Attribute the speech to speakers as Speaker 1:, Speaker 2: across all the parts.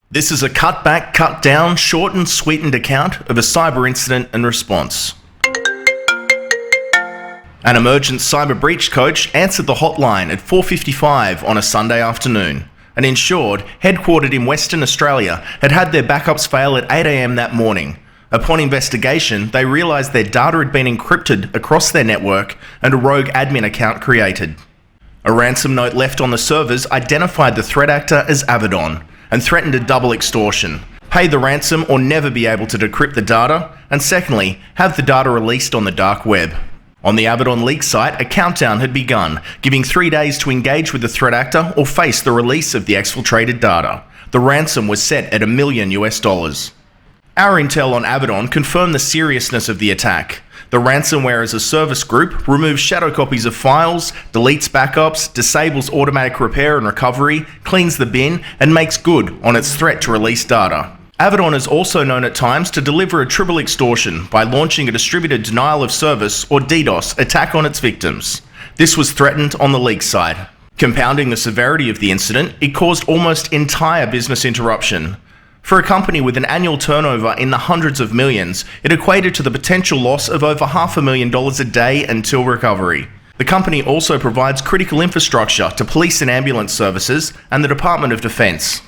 Speaker 1: This is a cut back, cut down, shortened, sweetened account of a cyber incident and response. An emergent cyber breach coach answered the hotline at 4:55 on a Sunday afternoon. An insured, headquartered in Western Australia, had had their backups fail at 8 a.m. that morning. Upon investigation, they realised their data had been encrypted across their network and a rogue admin account created. A ransom note left on the servers identified the threat actor as Avidon and threatened a double extortion: pay the ransom or never be able to decrypt the data, and secondly, have the data released on the dark web. On the Avidon leak site, a countdown had begun, giving 3 days to engage with the threat actor or face the release of the exfiltrated data. The ransom was set at $1 million. Our intel on Avidon confirmed the seriousness of the attack. The ransomware as a service group removes shadow copies of files, deletes backups, disables automatic repair and recovery, cleans the bin, and makes good on its threat to release data. Avidon is also known at times to deliver a triple extortion by launching a distributed denial of service or DDoS attack on its victims. This was threatened on the leak side. Compounding the severity of the incident, it caused almost entire business interruption. For a company with an annual turnover in the hundreds of millions, it equated to the potential loss of over $500,000 a day until recovery. The company also provides critical infrastructure to police and ambulance services and the Department of Defence.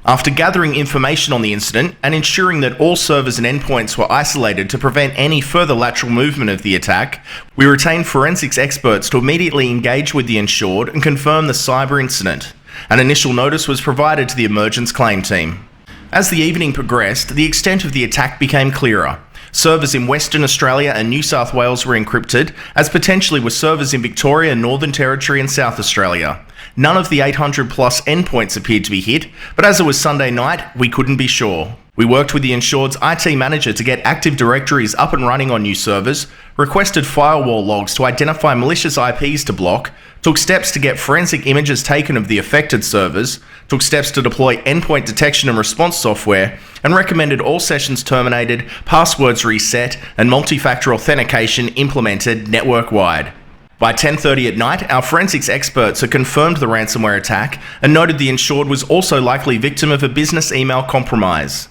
Speaker 1: After gathering information on the incident and ensuring that all servers and endpoints were isolated to prevent any further lateral movement of the attack, we retained forensics experts to immediately engage with the insured and confirm the cyber incident. An initial notice was provided to the emergence claim team. As the evening progressed, the extent of the attack became clearer. Servers in Western Australia and New South Wales were encrypted, as potentially were servers in Victoria, Northern Territory and South Australia. None of the 800 plus endpoints appeared to be hit, but as it was Sunday night, we couldn't be sure. We worked with the insured's IT manager to get Active Directories up and running on new servers, requested firewall logs to identify malicious IPs to block, took steps to get forensic images taken of the affected servers, took steps to deploy endpoint detection and response software, and recommended all sessions terminated, passwords reset, and multi-factor authentication implemented network-wide. By 10:30 at night, our forensics experts had confirmed the ransomware attack and noted the insured was also likely victim of a business email compromise.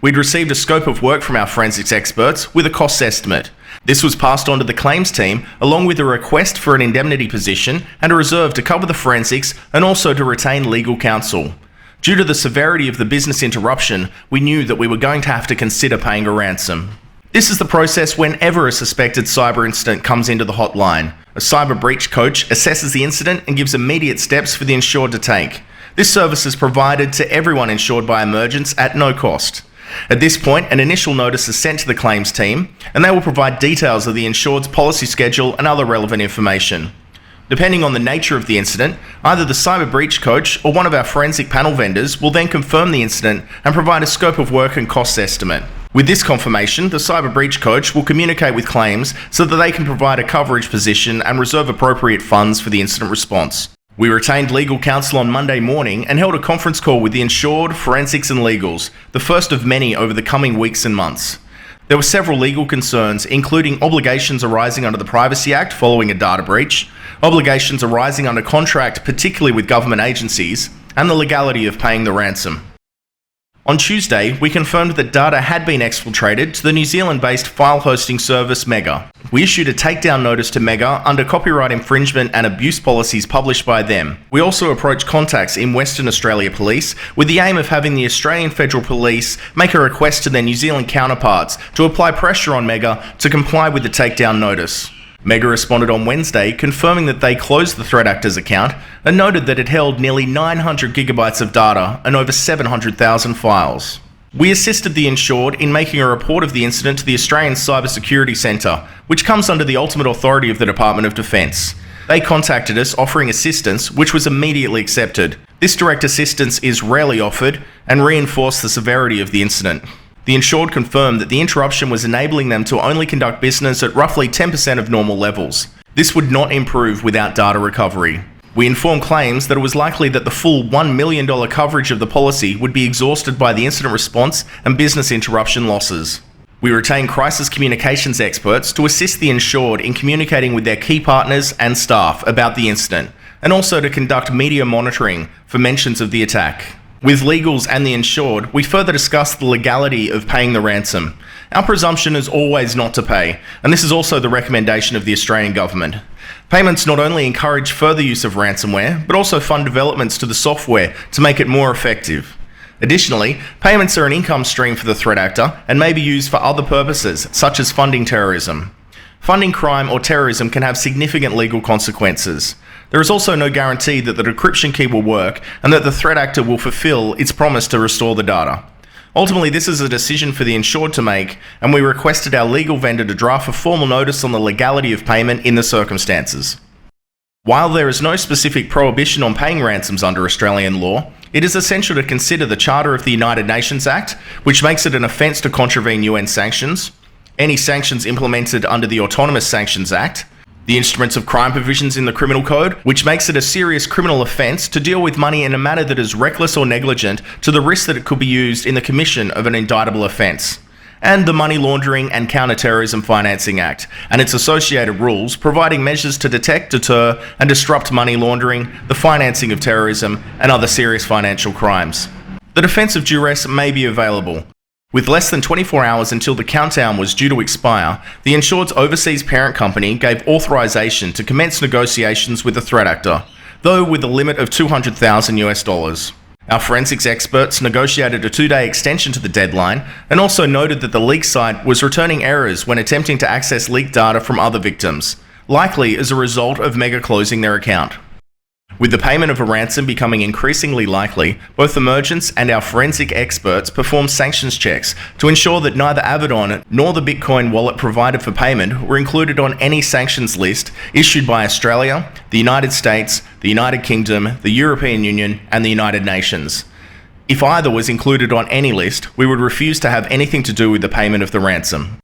Speaker 1: We'd received a scope of work from our forensics experts with a cost estimate. This was passed on to the claims team, along with a request for an indemnity position and a reserve to cover the forensics and also to retain legal counsel. Due to the severity of the business interruption, we knew that we were going to have to consider paying a ransom. This is the process whenever a suspected cyber incident comes into the hotline. A cyber breach coach assesses the incident and gives immediate steps for the insured to take. This service is provided to everyone insured by emergence at no cost. At this point, an initial notice is sent to the claims team, and they will provide details of the insured's policy schedule and other relevant information. Depending on the nature of the incident, either the cyber breach coach or one of our forensic panel vendors will then confirm the incident and provide a scope of work and cost estimate. With this confirmation, the cyber breach coach will communicate with claims so that they can provide a coverage position and reserve appropriate funds for the incident response. We retained legal counsel on Monday morning and held a conference call with the insured, forensics and legals, the first of many over the coming weeks and months. There were several legal concerns, including obligations arising under the Privacy Act following a data breach, obligations arising under contract, particularly with government agencies, and the legality of paying the ransom. On Tuesday, we confirmed that data had been exfiltrated to the New Zealand-based file hosting service Mega. We issued a takedown notice to Mega under copyright infringement and abuse policies published by them. We also approached contacts in Western Australia Police with the aim of having the Australian Federal Police make a request to their New Zealand counterparts to apply pressure on Mega to comply with the takedown notice. Mega responded on Wednesday, confirming that they closed the threat actor's account and noted that it held nearly 900 gigabytes of data and over 700,000 files. We assisted the insured in making a report of the incident to the Australian Cybersecurity Centre, which comes under the ultimate authority of the Department of Defence. They contacted us offering assistance, which was immediately accepted. This direct assistance is rarely offered and reinforced the severity of the incident. The insured confirmed that the interruption was enabling them to only conduct business at roughly 10% of normal levels. This would not improve without data recovery. We informed claims that it was likely that the full $1 million coverage of the policy would be exhausted by the incident response and business interruption losses. We retained crisis communications experts to assist the insured in communicating with their key partners and staff about the incident, and also to conduct media monitoring for mentions of the attack. With legals and the insured, we further discuss the legality of paying the ransom. Our presumption is always not to pay, and this is also the recommendation of the Australian government. Payments not only encourage further use of ransomware, but also fund developments to the software to make it more effective. Additionally, payments are an income stream for the threat actor and may be used for other purposes, such as funding terrorism. Funding crime or terrorism can have significant legal consequences. There is also no guarantee that the decryption key will work and that the threat actor will fulfill its promise to restore the data. Ultimately, this is a decision for the insured to make, and we requested our legal vendor to draft a formal notice on the legality of payment in the circumstances. While there is no specific prohibition on paying ransoms under Australian law, it is essential to consider the Charter of the United Nations Act, which makes it an offence to contravene UN sanctions, any sanctions implemented under the Autonomous Sanctions Act, the Instruments of Crime provisions in the Criminal Code, which makes it a serious criminal offence to deal with money in a manner that is reckless or negligent to the risk that it could be used in the commission of an indictable offence, and the Money Laundering and Counter-Terrorism Financing Act, and its associated rules providing measures to detect, deter, and disrupt money laundering, the financing of terrorism, and other serious financial crimes. The defence of duress may be available. With less than 24 hours until the countdown was due to expire, the insured's overseas parent company gave authorization to commence negotiations with the threat actor, though with a limit of $200,000. Our forensics experts negotiated a 2-day extension to the deadline and also noted that the leak site was returning errors when attempting to access leaked data from other victims, likely as a result of Mega closing their account. With the payment of a ransom becoming increasingly likely, both Emergence and our forensic experts performed sanctions checks to ensure that neither Avidon nor the Bitcoin wallet provided for payment were included on any sanctions list issued by Australia, the United States, the United Kingdom, the European Union, and the United Nations. If either was included on any list, we would refuse to have anything to do with the payment of the ransom.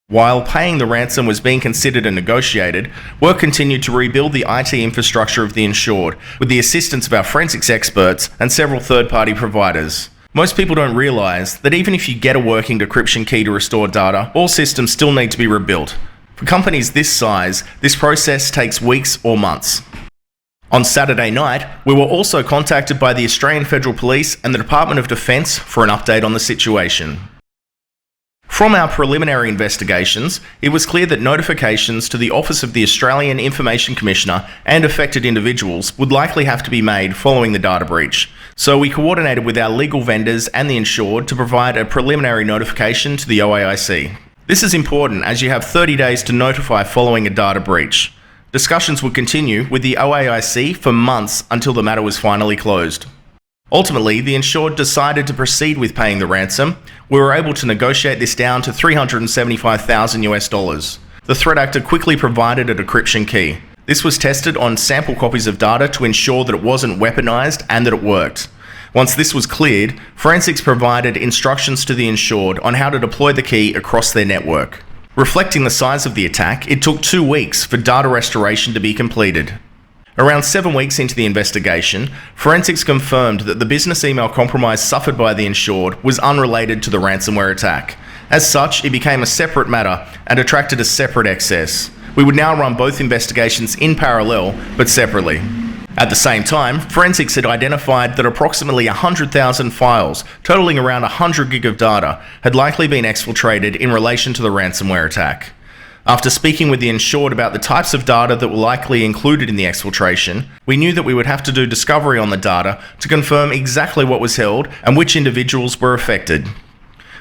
Speaker 1: While paying the ransom was being considered and negotiated, work continued to rebuild the IT infrastructure of the insured, with the assistance of our forensics experts and several third-party providers. Most people don't realise that even if you get a working decryption key to restore data, all systems still need to be rebuilt. For companies this size, this process takes weeks or months. On Saturday night, we were also contacted by the Australian Federal Police and the Department of Defence for an update on the situation. From our preliminary investigations, it was clear that notifications to the Office of the Australian Information Commissioner and affected individuals would likely have to be made following the data breach, so we coordinated with our legal vendors and the insured to provide a preliminary notification to the OAIC. This is important as you have 30 days to notify following a data breach. Discussions would continue with the OAIC for months until the matter was finally closed. Ultimately, the insured decided to proceed with paying the ransom. We were able to negotiate this down to $375,000. The threat actor quickly provided a decryption key. This was tested on sample copies of data to ensure that it wasn't weaponized and that it worked. Once this was cleared, forensics provided instructions to the insured on how to deploy the key across their network. Reflecting the size of the attack, it took 2 weeks for data restoration to be completed. Around 7 weeks into the investigation, forensics confirmed that the business email compromise suffered by the insured was unrelated to the ransomware attack. As such, it became a separate matter and attracted a separate excess. We would now run both investigations in parallel, but separately. At the same time, forensics had identified that approximately 100,000 files, totaling around 100 gig of data, had likely been exfiltrated in relation to the ransomware attack. After speaking with the insured about the types of data that were likely included in the exfiltration, we knew that we would have to do discovery on the data to confirm exactly what was held and which individuals were affected.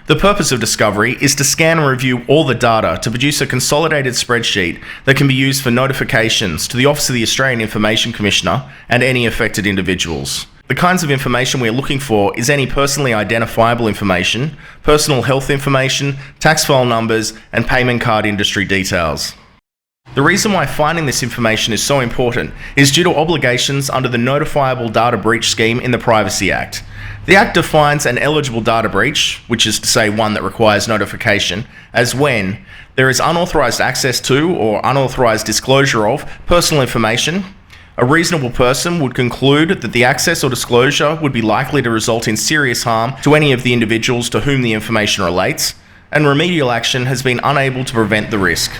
Speaker 1: The purpose of discovery is to scan and review all the data to produce a consolidated spreadsheet that can be used for notifications to the Office of the Australian Information Commissioner and any affected individuals. The kinds of information we are looking for is any personally identifiable information, personal health information, tax file numbers, and payment card industry details. The reason why finding this information is so important is due to obligations under the Notifiable Data Breach Scheme in the Privacy Act. The Act defines an eligible data breach, which is to say one that requires notification, as when there is unauthorized access to or unauthorized disclosure of personal information. A reasonable person would conclude that the access or disclosure would be likely to result in serious harm to any of the individuals to whom the information relates, and remedial action has been unable to prevent the risk.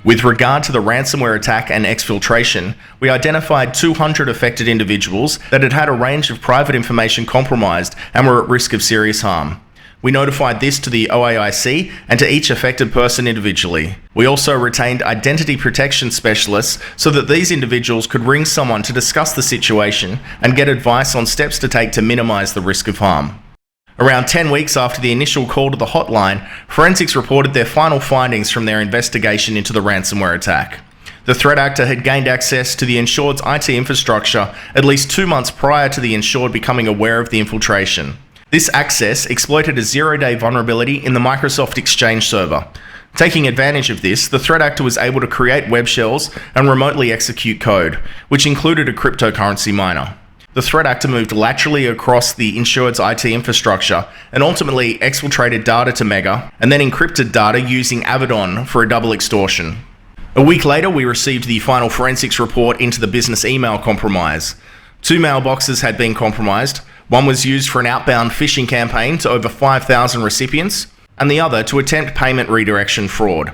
Speaker 1: With regard to the ransomware attack and exfiltration, we identified 200 affected individuals that had had a range of private information compromised and were at risk of serious harm. We notified this to the OAIC and to each affected person individually. We also retained identity protection specialists so that these individuals could ring someone to discuss the situation and get advice on steps to take to minimise the risk of harm. Around 10 weeks after the initial call to the hotline, Forensics reported their final findings from their investigation into the ransomware attack. The threat actor had gained access to the insured's IT infrastructure at least 2 months prior to the insured becoming aware of the infiltration. This access exploited a zero-day vulnerability in the Microsoft Exchange server. Taking advantage of this, the threat actor was able to create web shells and remotely execute code, which included a cryptocurrency miner. The threat actor moved laterally across the insured's IT infrastructure and ultimately exfiltrated data to Mega and then encrypted data using Avidon for a double extortion. A week later, we received the final forensics report into the business email compromise. 2 mailboxes had been compromised. One was used for an outbound phishing campaign to over 5,000 recipients, and the other to attempt payment redirection fraud.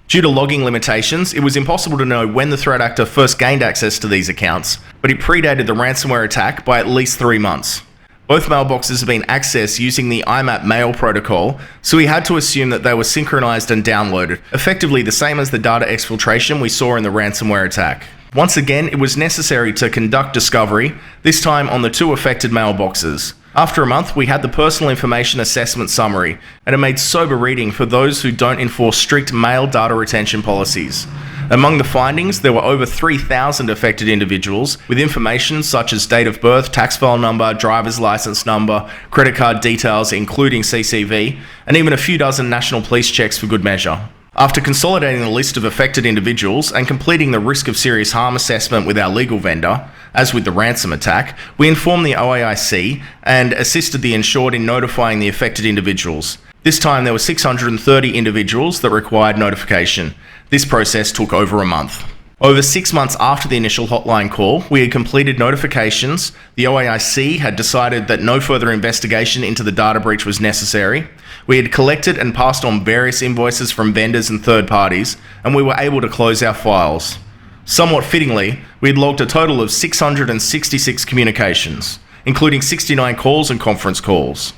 Speaker 1: Due to logging limitations, it was impossible to know when the threat actor first gained access to these accounts, but it predated the ransomware attack by at least 3 months. Both mailboxes have been accessed using the IMAP mail protocol, so we had to assume that they were synchronized and downloaded, effectively the same as the data exfiltration we saw in the ransomware attack. Once again, it was necessary to conduct discovery, this time on the 2 affected mailboxes. After a month, we had the personal information assessment summary, and it made sober reading for those who don't enforce strict mail data retention policies. Among the findings, there were over 3,000 affected individuals with information such as date of birth, tax file number, driver's license number, credit card details including CCV, and even a few dozen national police checks for good measure. After consolidating the list of affected individuals and completing the risk of serious harm assessment with our legal vendor, as with the ransom attack, we informed the OAIC and assisted the insured in notifying the affected individuals. This time there were 630 individuals that required notification. This process took over a month. Over 6 months after the initial hotline call, we had completed notifications, the OAIC had decided that no further investigation into the data breach was necessary, we had collected and passed on various invoices from vendors and third parties, and we were able to close our files. Somewhat fittingly, we had logged a total of 666 communications, including 69 calls and conference calls.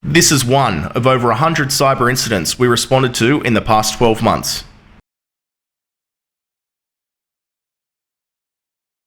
Speaker 1: This is one of over 100 cyber incidents we responded to in the past 12 months.